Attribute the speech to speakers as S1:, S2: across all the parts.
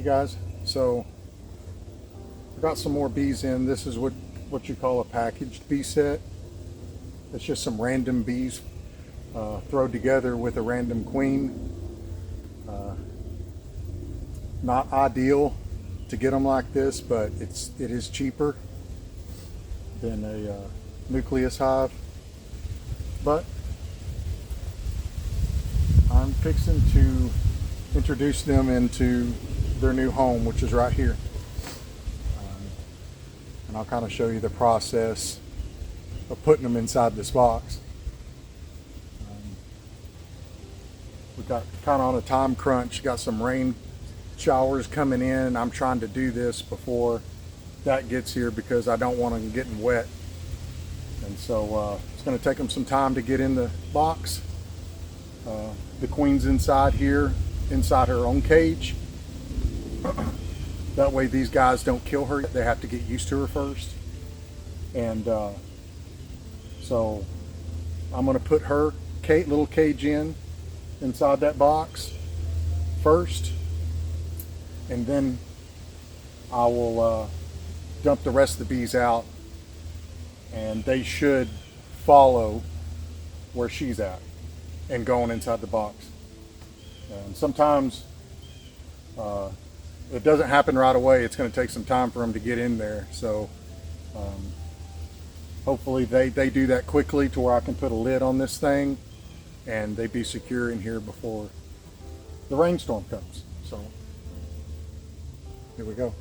S1: guys, so I got some more bees in. This is what you call a packaged bee set. It's just some random bees thrown together with a random queen. Not ideal to get them like this, but it is cheaper than a nucleus hive. But I'm fixing to introduce them into their new home, which is right here. And I'll kind of show you the process of putting them inside this box. We got kind of on a time crunch, got some rain showers coming in. I'm trying to do this before that gets here because I don't want them getting wet. And so it's going to take them some time to get in the box. The queen's inside here, inside her own cage. That way these guys don't kill her. They have to get used to her first. And so I'm going to put her little cage inside that box first, and then I will dump the rest of the bees out, and they should follow where she's at and going inside the box. And sometimes it doesn't happen right away. It's going to take some time for them to get in there. So hopefully they do that quickly to where I can put a lid on this thing and they be secure in here before the rainstorm comes. So here we go.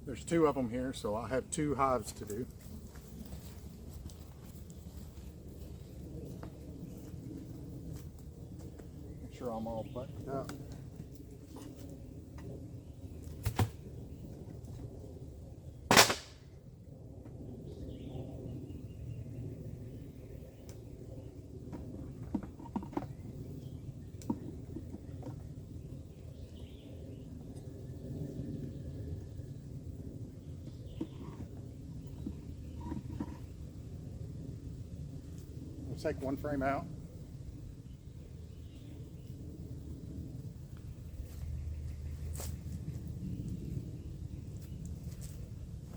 S1: There's two of them here, so I have two hives to do. Make sure I'm all buttoned up. Take one frame out.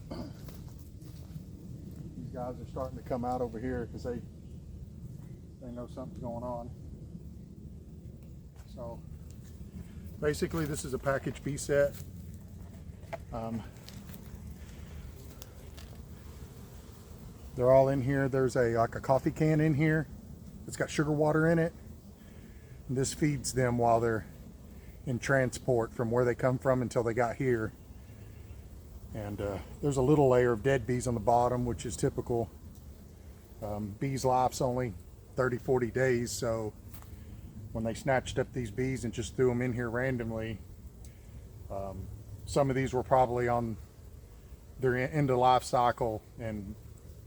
S1: These guys are starting to come out over here because they know something's going on. So basically this is a package bee set. They're all in here. There's like a coffee can in here. It's got sugar water in it. And this feeds them while they're in transport from where they come from until they got here. And there's a little layer of dead bees on the bottom, which is typical. Bees' life's only 30-40 days, so when they snatched up these bees and just threw them in here randomly, some of these were probably on their end of life cycle, and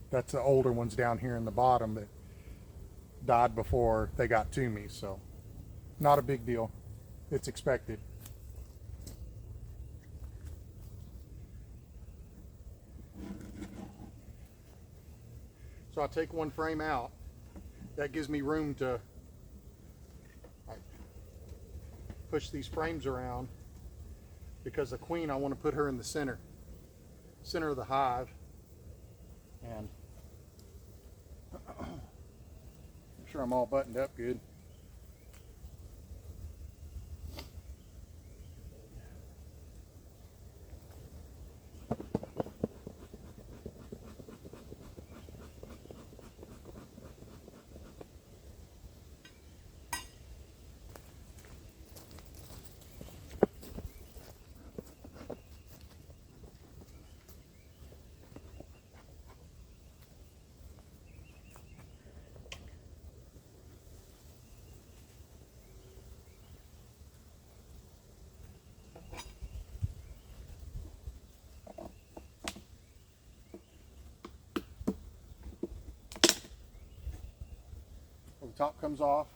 S1: that's the older ones down here in the bottom that died before they got to me. So not a big deal. It's expected. So I take one frame out. That gives me room to push these frames around, because the queen, I want to put her in the center of the hive. And sure I'm all buttoned up good. The top comes off.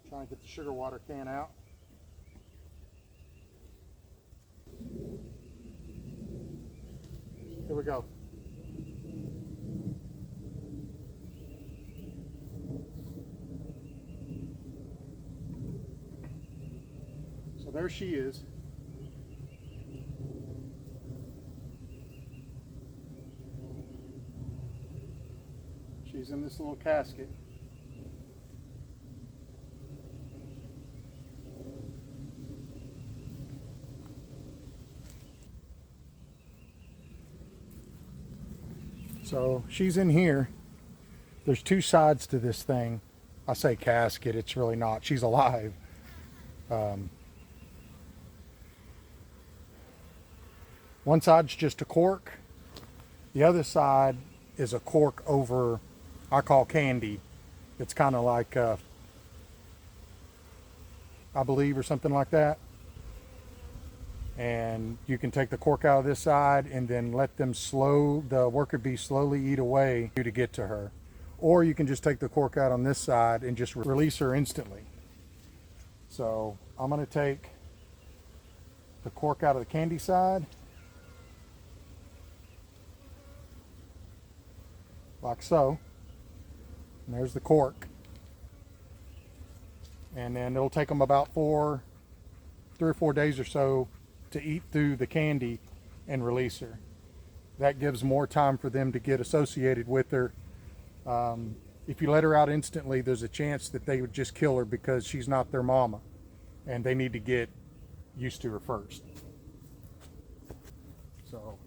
S1: Try and get the sugar water can out. Here we go. So there she is. She's in this little casket. So she's in here. There's two sides to this thing. I say casket, it's really not. She's alive. One side's just a cork. The other side is a cork over, I call candy. It's kind of like, I believe, or something like that. And you can take the cork out of this side and then let them the worker bee slowly eat away to get to her. Or you can just take the cork out on this side and just release her instantly. So I'm going to take the cork out of the candy side, like so. And there's the cork. And then it'll take them about 3 or 4 days or so to eat through the candy and release her. That gives more time for them to get associated with her. If you let her out instantly, there's a chance that they would just kill her because she's not their mama and they need to get used to her first. So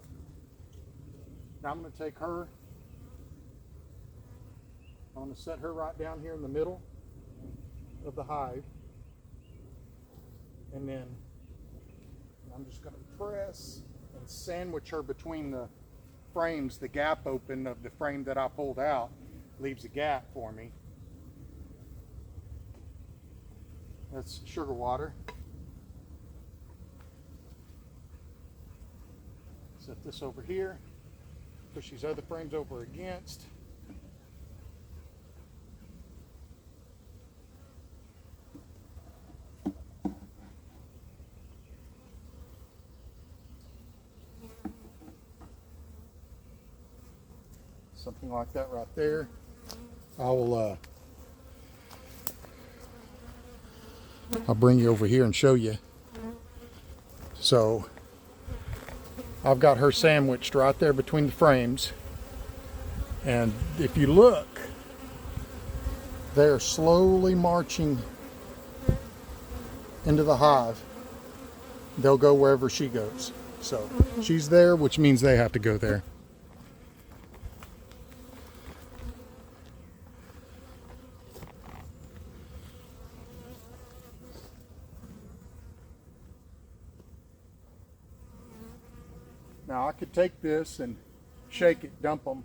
S1: now I'm going to take her, I'm going to set her right down here in the middle of the hive, and then I'm just going to press and sandwich her between the frames. The gap open of the frame that I pulled out leaves a gap for me. That's sugar water. Set this over here, push these other frames over against. Something like that right there. I'll bring you over here and show you. So I've got her sandwiched right there between the frames, and if you look, they're slowly marching into the hive. They'll go wherever she goes. So she's there, which means they have to go there. Now I could take this and shake it, dump them.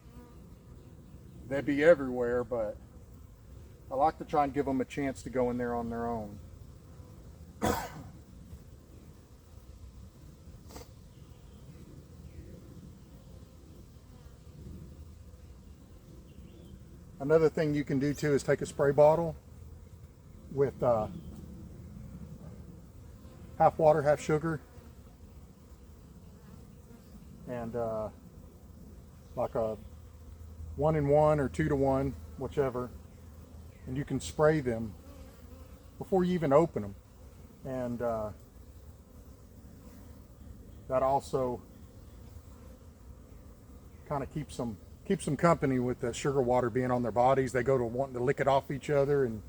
S1: They'd be everywhere, but I like to try and give them a chance to go in there on their own. Another thing you can do too is take a spray bottle with half water, half sugar, and like a 1-in-1 or 2-to-1, whichever, and you can spray them before you even open them. And that also kind of keeps them company with the sugar water being on their bodies. They go to wanting to lick it off each other, and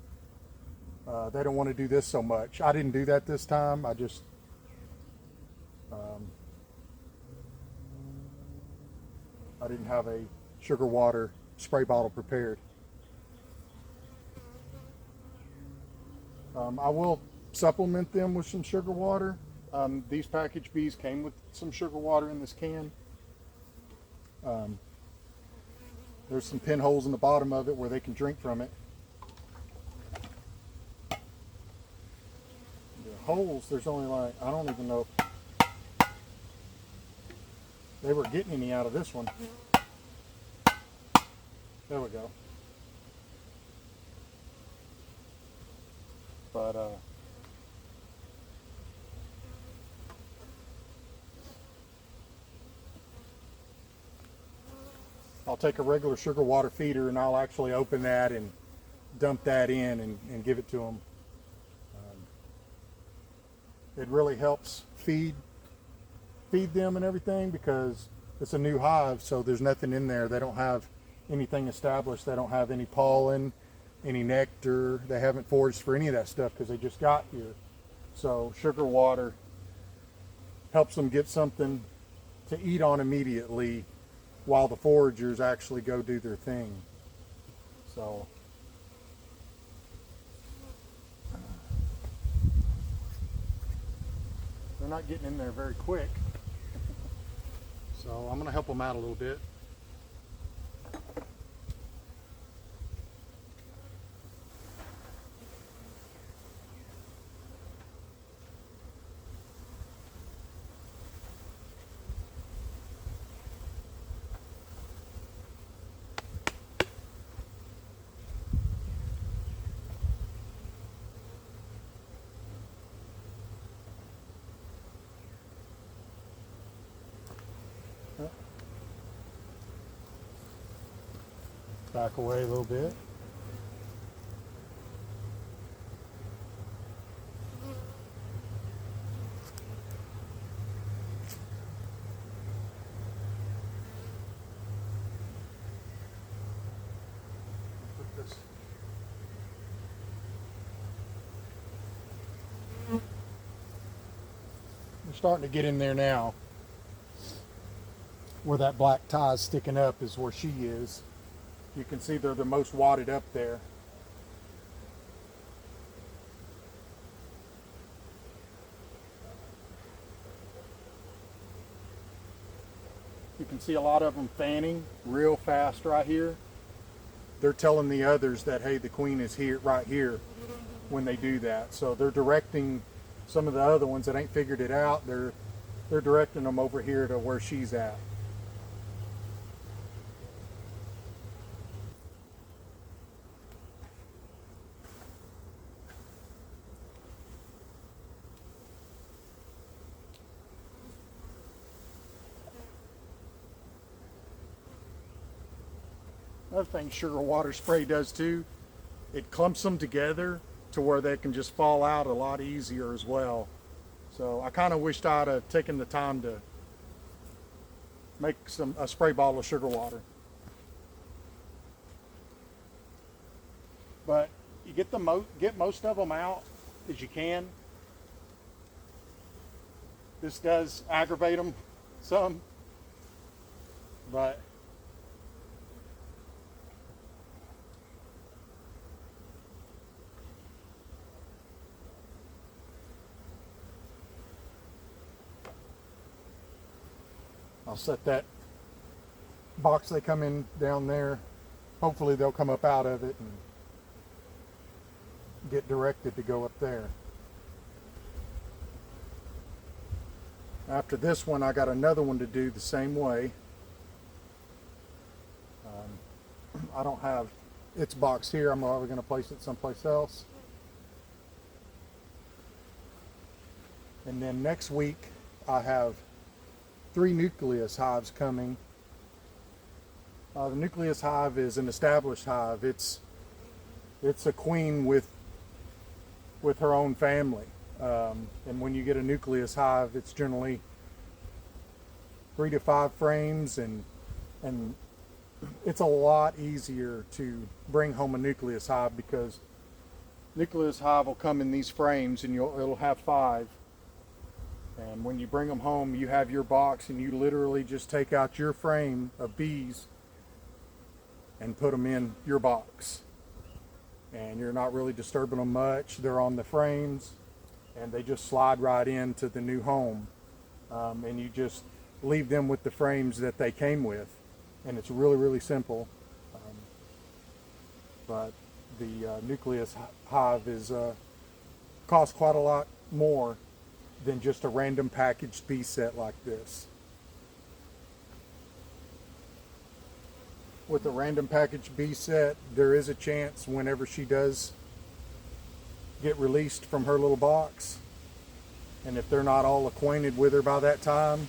S1: they don't want to do this so much. I didn't do that this time. I just I didn't have a sugar water spray bottle prepared. I will supplement them with some sugar water. These package bees came with some sugar water in this can. There's some pinholes in the bottom of it where they can drink from it. The holes, there's only like, I don't even know if they were getting any out of this one. There we go. But I'll take a regular sugar water feeder and I'll actually open that and dump that in and give it to them. It really helps feed them and everything, because it's a new hive, so there's nothing in there. They don't have anything established. They don't have any pollen, any nectar. They haven't foraged for any of that stuff because they just got here. So sugar water helps them get something to eat on immediately while the foragers actually go do their thing. So they're not getting in there very quick. So I'm going to help them out a little bit. Back away a little bit. Put this. We're starting to get in there now. Where that black tie is sticking up is where she is. You can see they're the most wadded up there. You can see a lot of them fanning real fast right here. They're telling the others that, hey, the queen is here, right here, when they do that. So they're directing some of the other ones that ain't figured it out. They're directing them over here to where she's at. Another thing sugar water spray does too, it clumps them together to where they can just fall out a lot easier as well. So I kind of wished I'd have taken the time to make a spray bottle of sugar water. But you get most of them out as you can. This does aggravate them some, but I'll set that box they come in down there. Hopefully they'll come up out of it and get directed to go up there. After this one, I got another one to do the same way. I don't have its box here. I'm probably going to place it someplace else. And then next week, I have 3 nucleus hives coming. The nucleus hive is an established hive. It's a queen with her own family. And when you get a nucleus hive, it's generally 3 to 5 frames, and it's a lot easier to bring home a nucleus hive, because nucleus hive will come in these frames, and it'll have 5. And when you bring them home, you have your box, and you literally just take out your frame of bees and put them in your box. And you're not really disturbing them much. They're on the frames, and they just slide right into the new home. And you just leave them with the frames that they came with. And it's really, really simple. But the nucleus hive is costs quite a lot more than just a random packaged bee set like this. With a random packaged bee set, there is a chance whenever she does get released from her little box, and if they're not all acquainted with her by that time,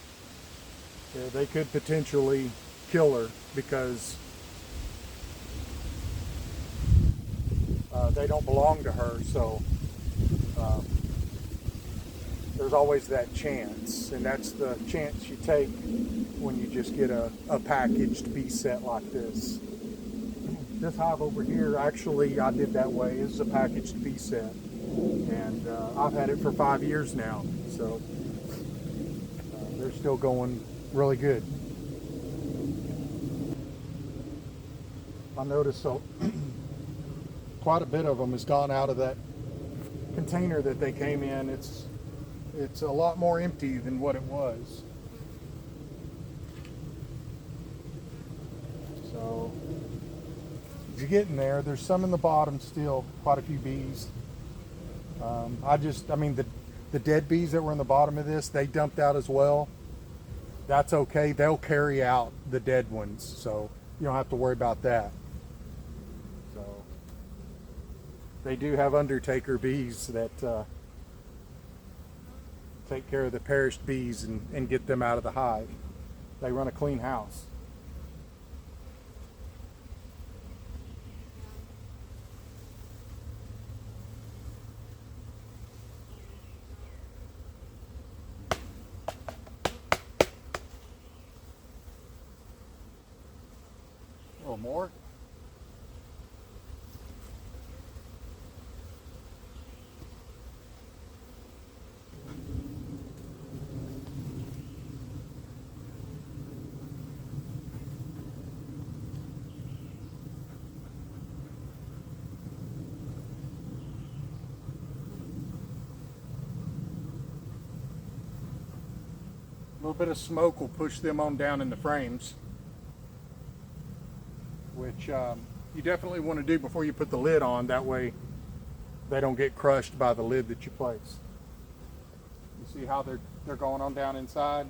S1: they could potentially kill her, because they don't belong to her. So there's always that chance, and that's the chance you take when you just get a packaged bee set like this. This hive over here, actually, I did that way. It's a packaged bee set, and I've had it for 5 years now, so they're still going really good. I noticed quite a bit of them has gone out of that container that they came in. It's a lot more empty than what it was. So as you get in there, there's some in the bottom still, quite a few bees. I mean, the dead bees that were in the bottom of this, they dumped out as well. That's okay. They'll carry out the dead ones, so you don't have to worry about that. So they do have undertaker bees that take care of the perished bees and get them out of the hive. They run a clean house. A little more. A little bit of smoke will push them on down in the frames, which you definitely want to do before you put the lid on. That way they don't get crushed by the lid that you place. You see how they're going on down inside?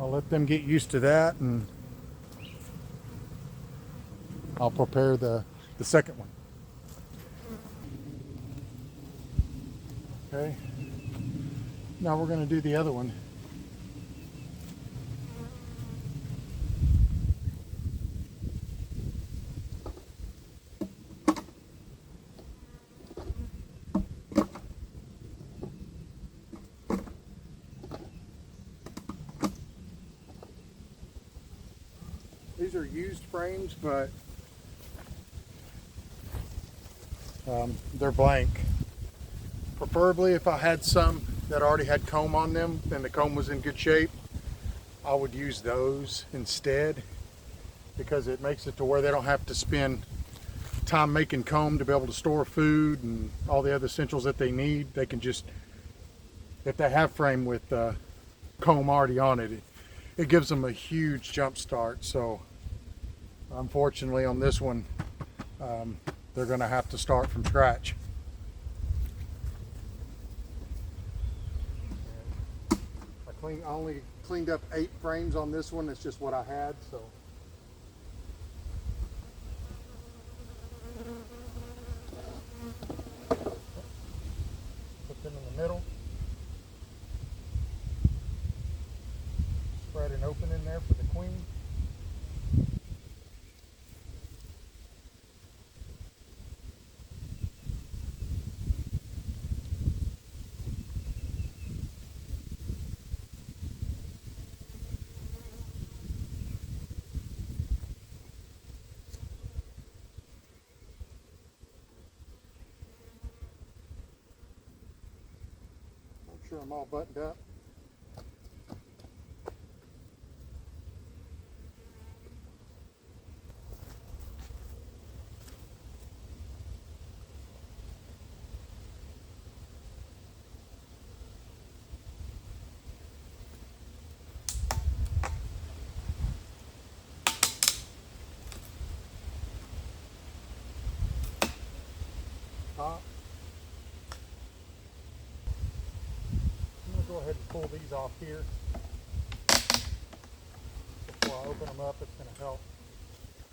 S1: I'll let them get used to that, and I'll prepare the second one. Okay, now we're going to do the other one. These are used frames, but They're blank. Preferably if I had some that already had comb on them and the comb was in good shape, I would use those instead, because it makes it to where they don't have to spend time making comb to be able to store food and all the other essentials that they need. They can just, if they have frame with comb already on it, it gives them a huge jump start. So unfortunately on this one, they're going to have to start from scratch. I only cleaned up 8 frames on this one. That's just what I had. So put them in the middle. Spread an open in there for the queen. Make sure I'm all buttoned up. Top. I'm going to go ahead and pull these off here. Before I open them up, it's going to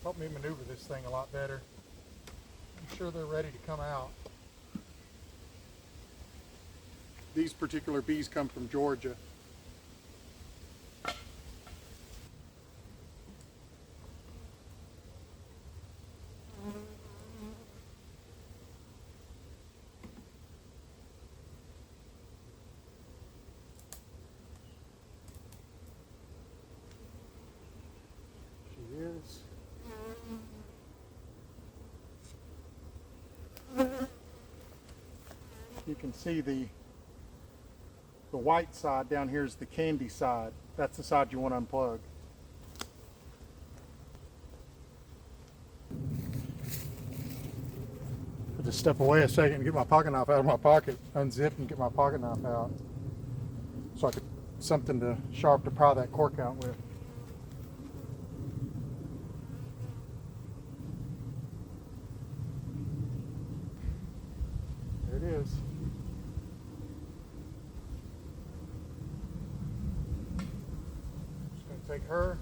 S1: help me maneuver this thing a lot better. I'm sure they're ready to come out. These particular bees come from Georgia. She is. You can see the white side down here is the candy side. That's the side you want to unplug. I'll just step away a second and get my pocket knife out of my pocket, unzip and get my pocket knife out, so I could something to sharp to pry that cork out with. There it is. Just going to take her.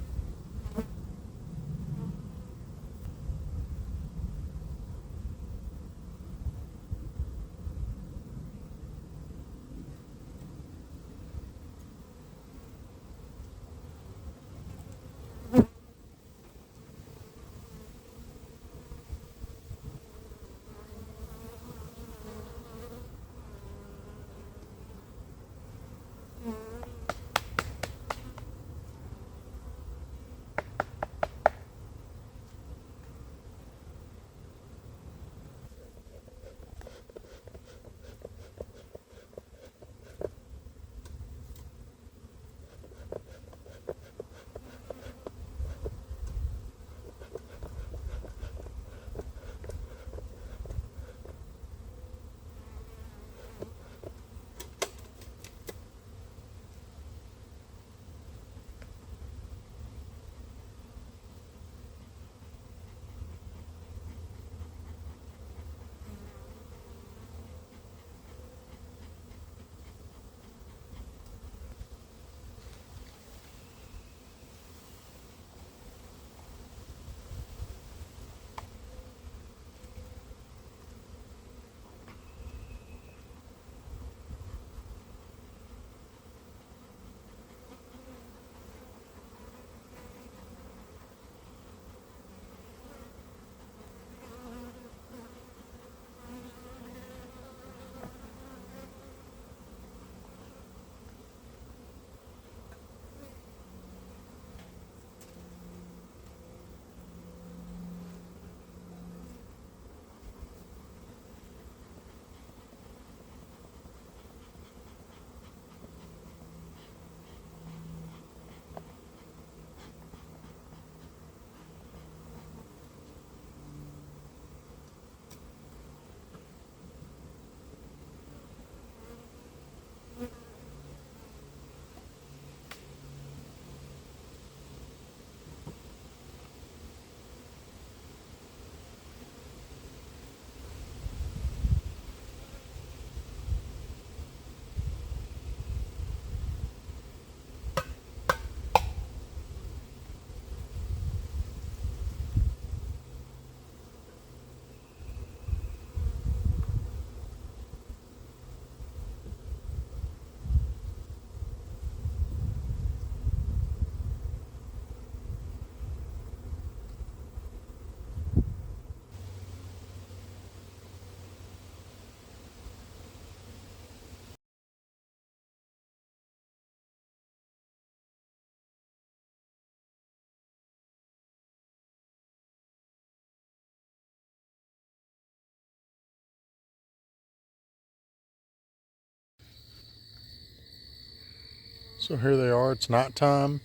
S1: So here they are, it's nighttime.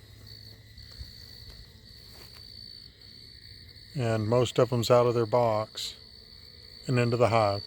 S1: And most of them's out of their box and into the hive.